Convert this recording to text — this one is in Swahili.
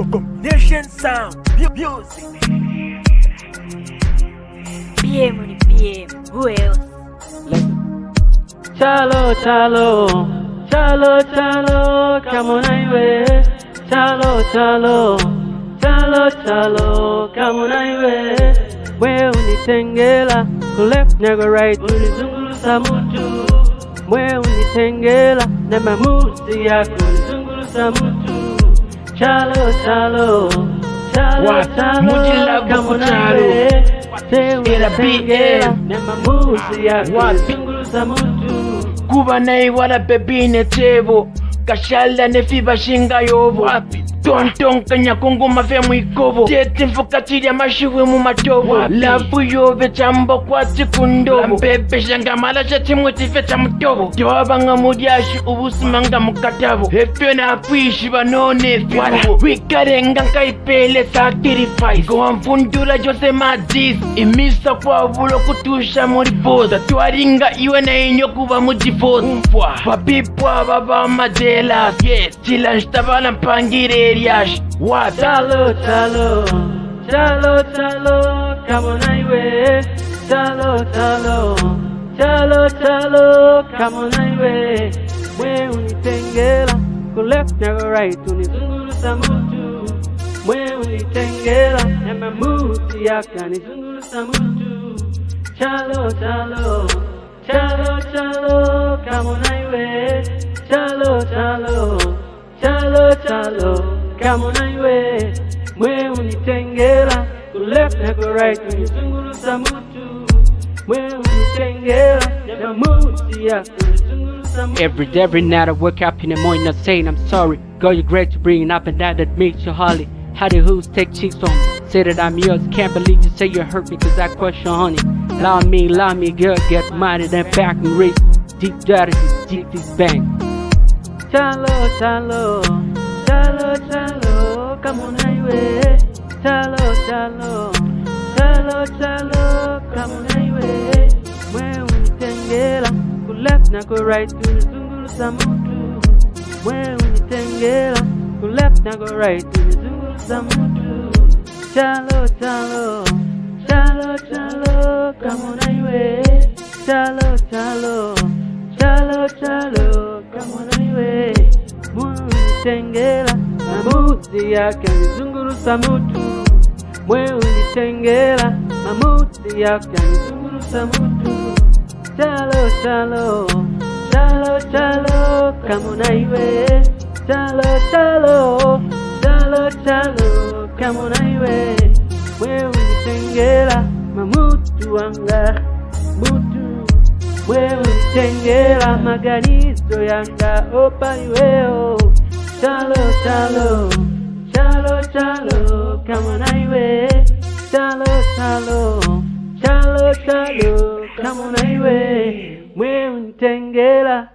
Combination sound, music. PM ni PM, who else? Chalo, chalo, chalo, chalo, come on highway. Chalo, chalo, chalo, chalo, come on highway. Mwe unitengela, go left na go right, unizungulusa mutu. Mwe unitengela, na mamuzi yako, unizungulusa mutu. Chalo, chalo, chalo, chalo, Mujila come on chalo. highway. Era BM. Na mamuzi yako, unizungulusa mutu. Kuba nayi wala bebine tebo kashala nefiba shinga yobo wapi tonton kanya kongo mafe mwikobo tete mfukatiri amashiwe mu matobo lafu yobe chambo kwati kundobo bebe shanga mala chati mutife chamutobo joba nga mudyashi ubusimanga mukatabo hefyo na afishi banone fibo wikarenga nkaipele sacrifice go mfundula jose madis imisa kwa bulo kutusha muri boza twaringa iwe na inyo kuba mujifoza umfwa papipwa baba madela yes chila nshtabala mpangire eriash what Chalo, chalo, chalo, chalo, come on highway. Chalo, chalo, chalo, chalo, come on highway. Mwe unitengela, go left na go right, unizungulusa mutu. Mwe unitengela, na mamuzi yaka, nizungulusa mutu. Chalo, chalo, chalo, chalo, come on highway. Chalo, chalo, chalo, chalo, come on highway. Mwe unitengela, go left na go right, unizungulusa mutu. Mwe unitengela, na mamuzi yaka, unizungulusa mutu. Every night I wake up in the morning not saying I'm sorry. Girl, you're great to bring up and that makes you holly. How the who's take cheeks on me, say that I'm yours. Can't believe you say you hurt me cause I question honey. Love me, girl, get mighty then back and race. Deep dirty, deep bang. Chalo, chalo, chalo, chalo, come on highway. Chalo, chalo, chalo, chalo, come on highway. Mwe unitengela, go left na go right, unizungulusa mutu. Mwe unitengela, go left na go right, unizungulusa mutu. Chalo, chalo, chalo, chalo, come on highway. Chalo, chalo, chalo, chalo, come on highway. Mwe unitengela, mamuzi yake nizungulusa mutu. Mwe unitengela, mamuzi yake nizungulusa mutu. Chalo, chalo, chalo, chalo, come on highway. Chalo, chalo, chalo, chalo, come on highway. Mwe unitengela, mamutu wanga, mutu. Mwe unitengela, maganizo yanga, opa iweo. Chalo, chalo, chalo, chalo, come on highway. Chalo, chalo, chalo, chalo, come on highway. Mwe unitengela.